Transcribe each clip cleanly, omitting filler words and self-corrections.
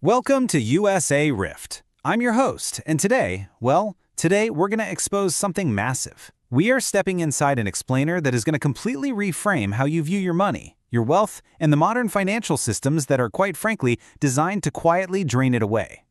Welcome to USA Rift. I'm your host, and today we're going to expose something massive. We are stepping inside an explainer that is going to completely reframe how you view your money, your wealth, and the modern financial systems that are, quite frankly, designed to quietly drain it away.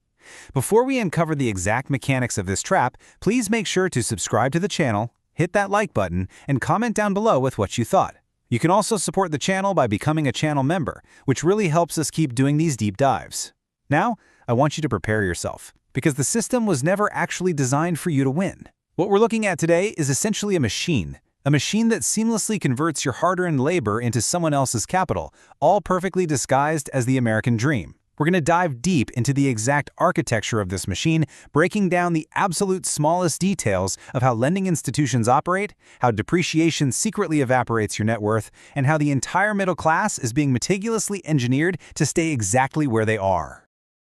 Before we uncover the exact mechanics of this trap, please make sure to subscribe to the channel, hit that like button, and comment down below with what you thought. You can also support the channel by becoming a channel member, which really helps us keep doing these deep dives. Now, I want you to prepare yourself, because the system was never actually designed for you to win. What we're looking at today is essentially a machine that seamlessly converts your hard-earned labor into someone else's capital, all perfectly disguised as the American dream. We're going to dive deep into the exact architecture of this machine, breaking down the absolute smallest details of how lending institutions operate, how depreciation secretly evaporates your net worth, and how the entire middle class is being meticulously engineered to stay exactly where they are.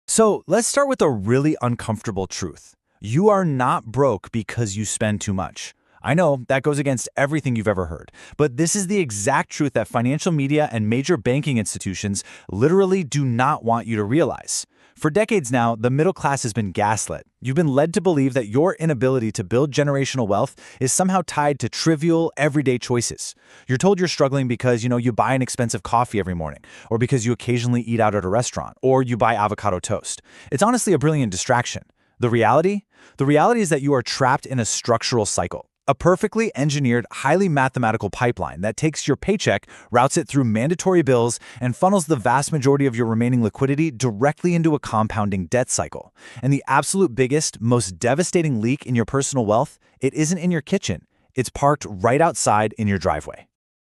So let's start with a really uncomfortable truth. You are not broke because you spend too much. I know that goes against everything you've ever heard, but this is the exact truth that financial media and major banking institutions literally do not want you to realize. For decades now, the middle class has been gaslit. You've been led to believe that your inability to build generational wealth is somehow tied to trivial, everyday choices. You're told you're struggling because, you buy an expensive coffee every morning, or because you occasionally eat out at a restaurant, or you buy avocado toast. It's honestly a brilliant distraction. The reality is that you are trapped in a structural cycle. A perfectly engineered, highly mathematical pipeline that takes your paycheck, routes it through mandatory bills, and funnels the vast majority of your remaining liquidity directly into a compounding debt cycle. And the absolute biggest, most devastating leak in your personal wealth, it isn't in your kitchen. It's parked right outside in your driveway.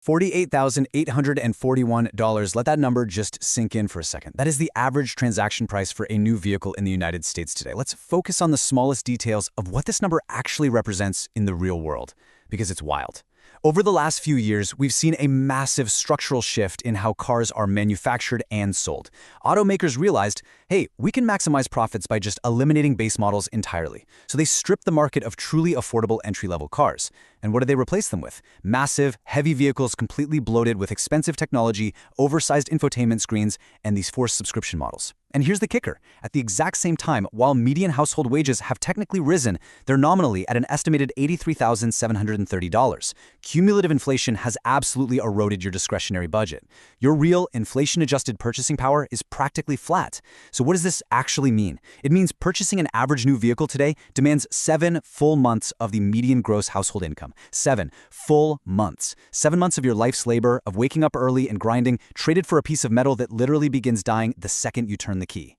$48,841. Let that number just sink in for a second. That is the average transaction price for a new vehicle in the United States today. Let's focus on the smallest details of what this number actually represents in the real world, because it's wild. Over the last few years, we've seen a massive structural shift in how cars are manufactured and sold. Automakers realized, hey, we can maximize profits by just eliminating base models entirely. So they stripped the market of truly affordable entry-level cars. And what did they replace them with? Massive, heavy vehicles completely bloated with expensive technology, oversized infotainment screens, and these forced subscription models. And here's the kicker. At the exact same time, while median household wages have technically risen, they're nominally at an estimated $83,730. Cumulative inflation has absolutely eroded your discretionary budget. Your real inflation-adjusted purchasing power is practically flat. So what does this actually mean? It means purchasing an average new vehicle today demands 7 full months of the median gross household income. 7 full months. 7 months of your life's labor, of waking up early and grinding, traded for a piece of metal that literally begins dying the second you turn the key.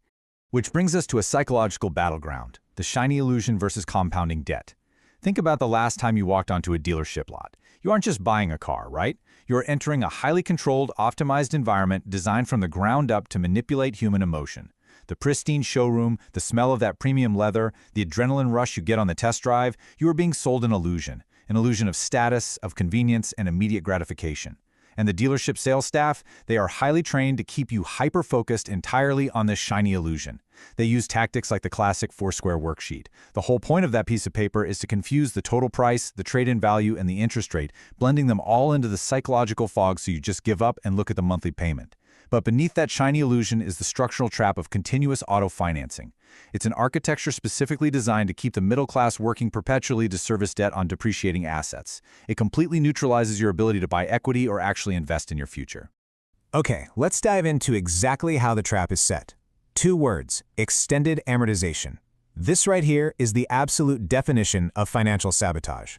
Which brings us to a psychological battleground, the shiny illusion versus compounding debt. Think about the last time you walked onto a dealership lot. You aren't just buying a car, right? You're entering a highly controlled, optimized environment designed from the ground up to manipulate human emotion. The pristine showroom, the smell of that premium leather, the adrenaline rush you get on the test drive, you are being sold an illusion of status, of convenience, and immediate gratification. And the dealership sales staff, they are highly trained to keep you hyper-focused entirely on this shiny illusion. They use tactics like the classic four-square worksheet. The whole point of that piece of paper is to confuse the total price, the trade-in value, and the interest rate, blending them all into the psychological fog so you just give up and look at the monthly payment. But beneath that shiny illusion is the structural trap of continuous auto-financing. It's an architecture specifically designed to keep the middle class working perpetually to service debt on depreciating assets. It completely neutralizes your ability to buy equity or actually invest in your future. Okay, let's dive into exactly how the trap is set. 2 words: extended amortization. This right here is the absolute definition of financial sabotage.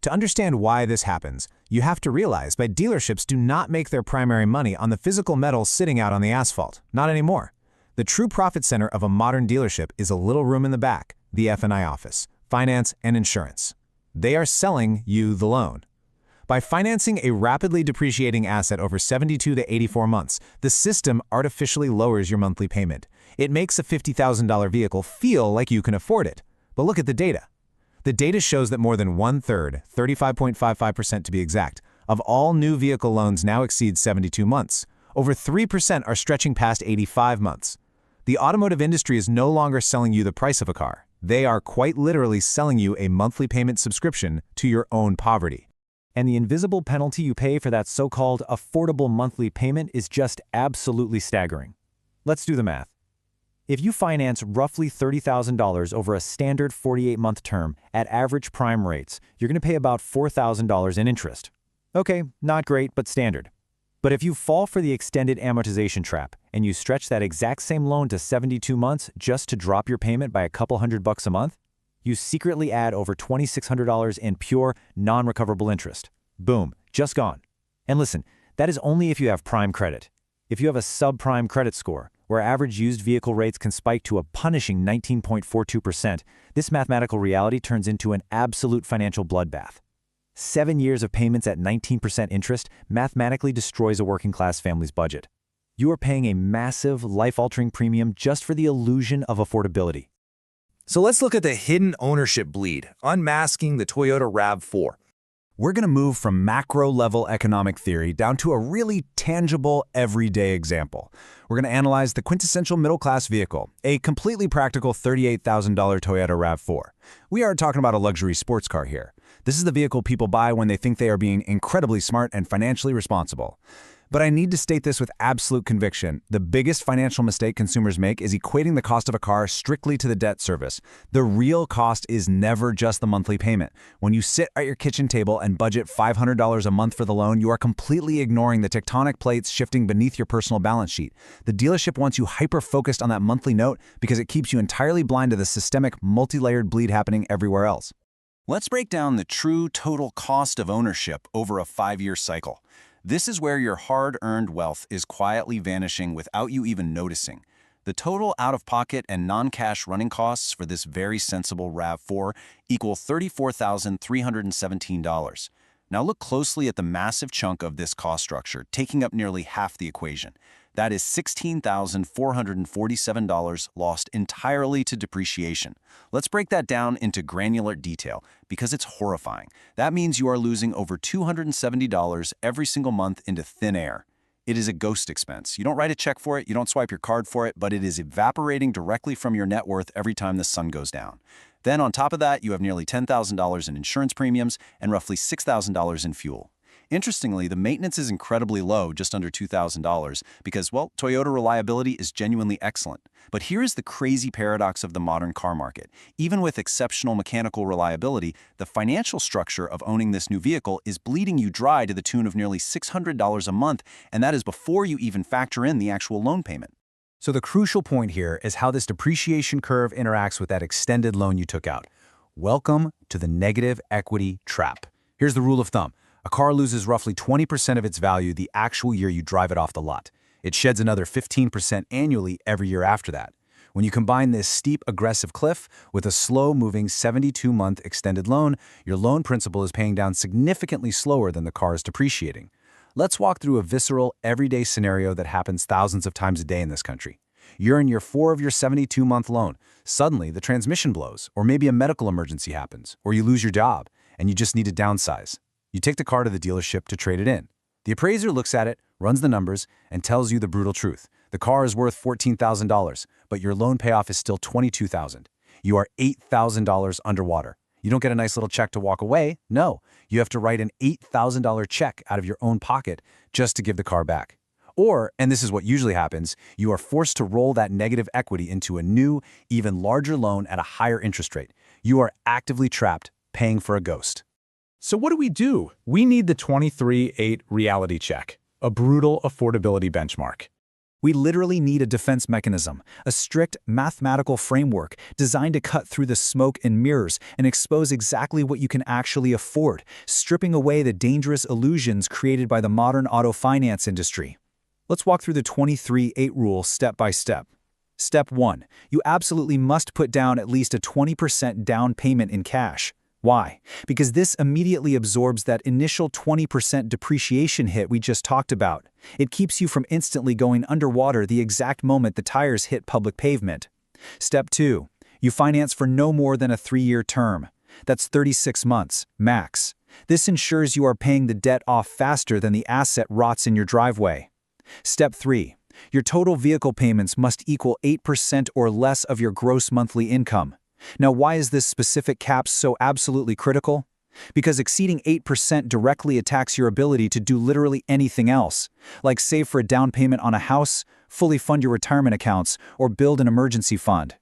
To understand why this happens, you have to realize that dealerships do not make their primary money on the physical metal sitting out on the asphalt. Not anymore. The true profit center of a modern dealership is a little room in the back, the F&I office, finance and insurance. They are selling you the loan. By financing a rapidly depreciating asset over 72 to 84 months, the system artificially lowers your monthly payment. It makes a $50,000 vehicle feel like you can afford it. But look at the data. The data shows that more than 1/3, 35.55% to be exact, of all new vehicle loans now exceed 72 months. Over 3% are stretching past 85 months. The automotive industry is no longer selling you the price of a car. They are quite literally selling you a monthly payment subscription to your own poverty. And the invisible penalty you pay for that so-called affordable monthly payment is just absolutely staggering. Let's do the math. If you finance roughly $30,000 over a standard 48-month term at average prime rates, you're going to pay about $4,000 in interest. Okay, not great, but standard. But if you fall for the extended amortization trap and you stretch that exact same loan to 72 months just to drop your payment by a couple $100 a month, you secretly add over $2,600 in pure, non-recoverable interest. Boom, just gone. And listen, that is only if you have prime credit. If you have a subprime credit score, where average used vehicle rates can spike to a punishing 19.42%, this mathematical reality turns into an absolute financial bloodbath. 7 years of payments at 19% interest mathematically destroys a working-class family's budget. You are paying a massive, life-altering premium just for the illusion of affordability. So let's look at the hidden ownership bleed, unmasking the Toyota RAV4. We're going to move from macro-level economic theory down to a really tangible, everyday example. We're going to analyze the quintessential middle-class vehicle, a completely practical $38,000 Toyota RAV4. We aren't talking about a luxury sports car here. This is the vehicle people buy when they think they are being incredibly smart and financially responsible. But I need to state this with absolute conviction. The biggest financial mistake consumers make is equating the cost of a car strictly to the debt service. The real cost is never just the monthly payment. When you sit at your kitchen table and budget $500 a month for the loan, you are completely ignoring the tectonic plates shifting beneath your personal balance sheet. The dealership wants you hyper-focused on that monthly note because it keeps you entirely blind to the systemic, multi-layered bleed happening everywhere else. Let's break down the true total cost of ownership over a 5-year cycle. This is where your hard-earned wealth is quietly vanishing without you even noticing. The total out-of-pocket and non-cash running costs for this very sensible RAV4 equal $34,317. Now look closely at the massive chunk of this cost structure, taking up nearly half the equation. That is $16,447 lost entirely to depreciation. Let's break that down into granular detail because it's horrifying. That means you are losing over $270 every single month into thin air. It is a ghost expense. You don't write a check for it, you don't swipe your card for it, but it is evaporating directly from your net worth every time the sun goes down. Then on top of that, you have nearly $10,000 in insurance premiums and roughly $6,000 in fuel. Interestingly, the maintenance is incredibly low, just under $2,000, because, well, Toyota reliability is genuinely excellent. But here is the crazy paradox of the modern car market. Even with exceptional mechanical reliability, the financial structure of owning this new vehicle is bleeding you dry to the tune of nearly $600 a month, and that is before you even factor in the actual loan payment. So the crucial point here is how this depreciation curve interacts with that extended loan you took out. Welcome to the negative equity trap. Here's the rule of thumb. A car loses roughly 20% of its value the actual year you drive it off the lot. It sheds another 15% annually every year after that. When you combine this steep, aggressive cliff with a slow-moving 72-month extended loan, your loan principal is paying down significantly slower than the car is depreciating. Let's walk through a visceral, everyday scenario that happens thousands of times a day in this country. You're in year 4 of your 72-month loan. Suddenly, the transmission blows, or maybe a medical emergency happens, or you lose your job, and you just need to downsize. You take the car to the dealership to trade it in. The appraiser looks at it, runs the numbers, and tells you the brutal truth. The car is worth $14,000, but your loan payoff is still $22,000. You are $8,000 underwater. You don't get a nice little check to walk away. No, you have to write an $8,000 check out of your own pocket just to give the car back. Or, and this is what usually happens, you are forced to roll that negative equity into a new, even larger loan at a higher interest rate. You are actively trapped, paying for a ghost. So what do? We need the 23-8 reality check, a brutal affordability benchmark. We literally need a defense mechanism, a strict mathematical framework designed to cut through the smoke and mirrors and expose exactly what you can actually afford, stripping away the dangerous illusions created by the modern auto finance industry. Let's walk through the 23-8 rule step by step. Step 1. You absolutely must put down at least a 20% down payment in cash. Why? Because this immediately absorbs that initial 20% depreciation hit we just talked about. It keeps you from instantly going underwater the exact moment the tires hit public pavement. Step 2. You finance for no more than a 3-year term. That's 36 months, max. This ensures you are paying the debt off faster than the asset rots in your driveway. Step 3. Your total vehicle payments must equal 8% or less of your gross monthly income. Now, why is this specific cap so absolutely critical? Because exceeding 8% directly attacks your ability to do literally anything else, like save for a down payment on a house, fully fund your retirement accounts, or build an emergency fund.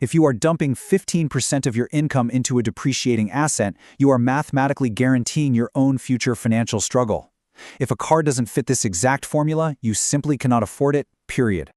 If you are dumping 15% of your income into a depreciating asset, you are mathematically guaranteeing your own future financial struggle. If a car doesn't fit this exact formula, you simply cannot afford it, period.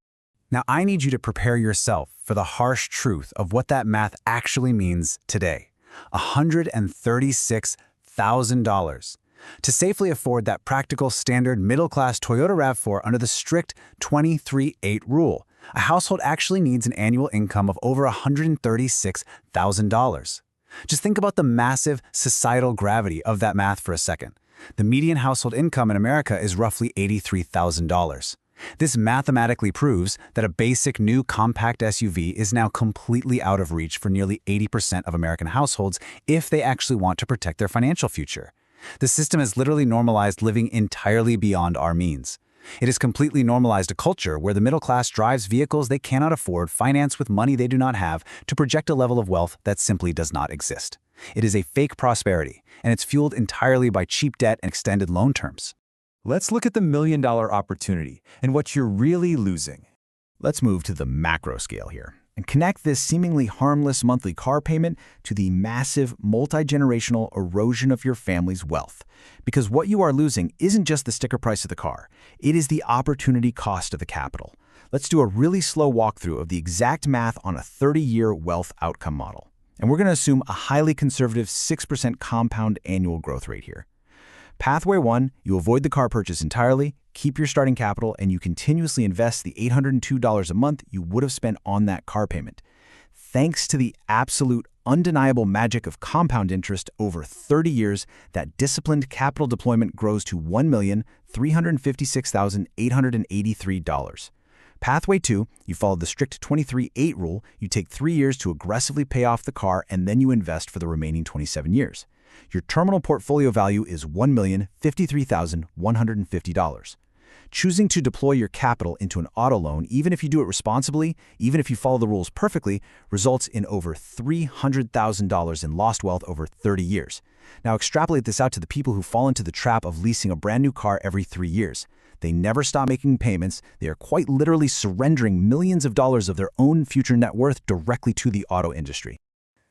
Now, I need you to prepare yourself for the harsh truth of what that math actually means today. $136,000. To safely afford that practical, standard, middle-class Toyota RAV4 under the strict 23-8 rule, a household actually needs an annual income of over $136,000. Just think about the massive societal gravity of that math for a second. The median household income in America is roughly $83,000. This mathematically proves that a basic new compact SUV is now completely out of reach for nearly 80% of American households if they actually want to protect their financial future. The system has literally normalized living entirely beyond our means. It has completely normalized a culture where the middle class drives vehicles they cannot afford, financed with money they do not have, to project a level of wealth that simply does not exist. It is a fake prosperity, and it's fueled entirely by cheap debt and extended loan terms. Let's look at the million-dollar opportunity and what you're really losing. Let's move to the macro scale here and connect this seemingly harmless monthly car payment to the massive multi-generational erosion of your family's wealth. Because what you are losing isn't just the sticker price of the car, it is the opportunity cost of the capital. Let's do a really slow walkthrough of the exact math on a 30-year wealth outcome model. And we're going to assume a highly conservative 6% compound annual growth rate here. Pathway 1, you avoid the car purchase entirely, keep your starting capital, and you continuously invest the $802 a month you would have spent on that car payment. Thanks to the absolute, undeniable magic of compound interest over 30 years, that disciplined capital deployment grows to $1,356,883. Pathway 2, you follow the strict 23-8 rule, you take 3 years to aggressively pay off the car, and then you invest for the remaining 27 years. Your terminal portfolio value is $1,053,150. Choosing to deploy your capital into an auto loan, even if you do it responsibly, even if you follow the rules perfectly, results in over $300,000 in lost wealth over 30 years. Now extrapolate this out to the people who fall into the trap of leasing a brand new car every 3 years. They never stop making payments. They are quite literally surrendering millions of dollars of their own future net worth directly to the auto industry.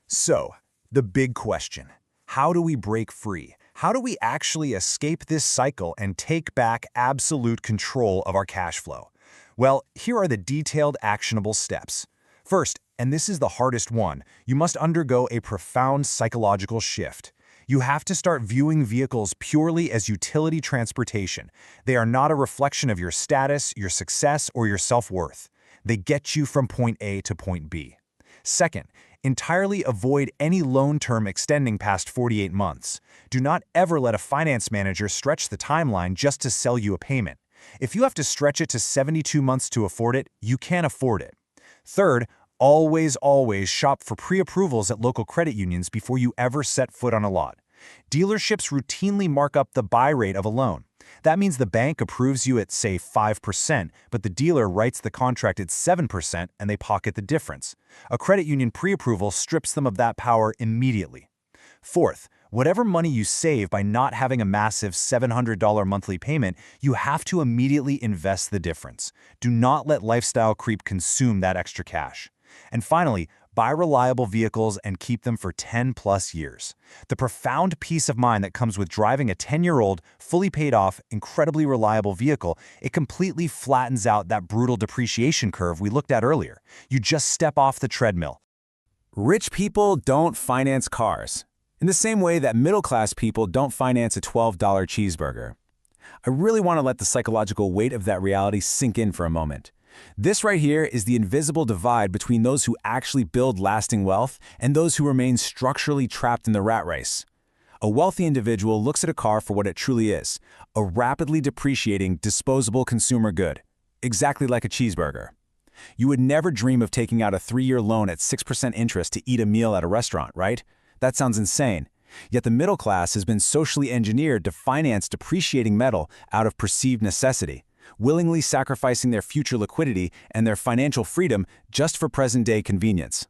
So, the big question. How do we break free? How do we actually escape this cycle and take back absolute control of our cash flow? Well, here are the detailed, actionable steps. First, and this is the hardest one, you must undergo a profound psychological shift. You have to start viewing vehicles purely as utility transportation. They are not a reflection of your status, your success, or your self-worth. They get you from point A to point B. Second, entirely avoid any loan term extending past 48 months. Do not ever let a finance manager stretch the timeline just to sell you a payment. If you have to stretch it to 72 months to afford it, you can't afford it. Third, always shop for pre-approvals at local credit unions before you ever set foot on a lot. Dealerships routinely mark up the buy rate of a loan. That means the bank approves you at, say, 5%, but the dealer writes the contract at 7% and they pocket the difference. A credit union pre-approval strips them of that power immediately. Fourth, whatever money you save by not having a massive $700 monthly payment, you have to immediately invest the difference. Do not let lifestyle creep consume that extra cash. And finally, buy reliable vehicles and keep them for 10+ years. The profound peace of mind that comes with driving a 10-year-old, fully paid off, incredibly reliable vehicle, it completely flattens out that brutal depreciation curve we looked at earlier. You just step off the treadmill. Rich people don't finance cars, in the same way that middle-class people don't finance a $12 cheeseburger. I really want to let the psychological weight of that reality sink in for a moment. This right here is the invisible divide between those who actually build lasting wealth and those who remain structurally trapped in the rat race. A wealthy individual looks at a car for what it truly is, a rapidly depreciating, disposable consumer good, exactly like a cheeseburger. You would never dream of taking out a 3-year loan at 6% interest to eat a meal at a restaurant, right? That sounds insane. Yet the middle class has been socially engineered to finance depreciating metal out of perceived necessity, willingly sacrificing their future liquidity and their financial freedom just for present-day convenience.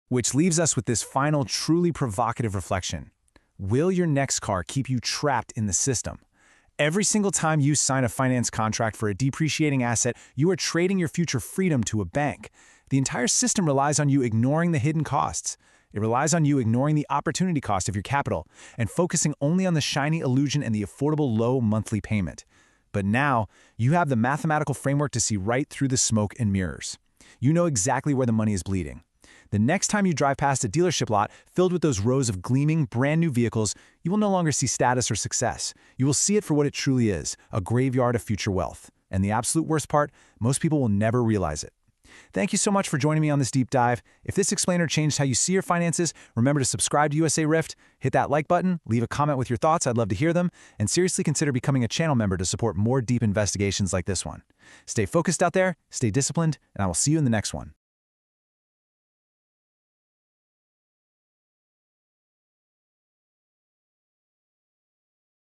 Which leaves us with this final, truly provocative reflection. Will your next car keep you trapped in the system? Every single time you sign a finance contract for a depreciating asset, you are trading your future freedom to a bank. The entire system relies on you ignoring the hidden costs. It relies on you ignoring the opportunity cost of your capital and focusing only on the shiny illusion and the affordable low monthly payment. But now, you have the mathematical framework to see right through the smoke and mirrors. You know exactly where the money is bleeding. The next time you drive past a dealership lot filled with those rows of gleaming, brand new vehicles, you will no longer see status or success. You will see it for what it truly is, a graveyard of future wealth. And the absolute worst part, most people will never realize it. Thank you so much for joining me on this deep dive. If this explainer changed how you see your finances, remember to subscribe to USA Rift, hit that like button, leave a comment with your thoughts, I'd love to hear them, and seriously consider becoming a channel member to support more deep investigations like this one. Stay focused out there, stay disciplined, and I will see you in the next one.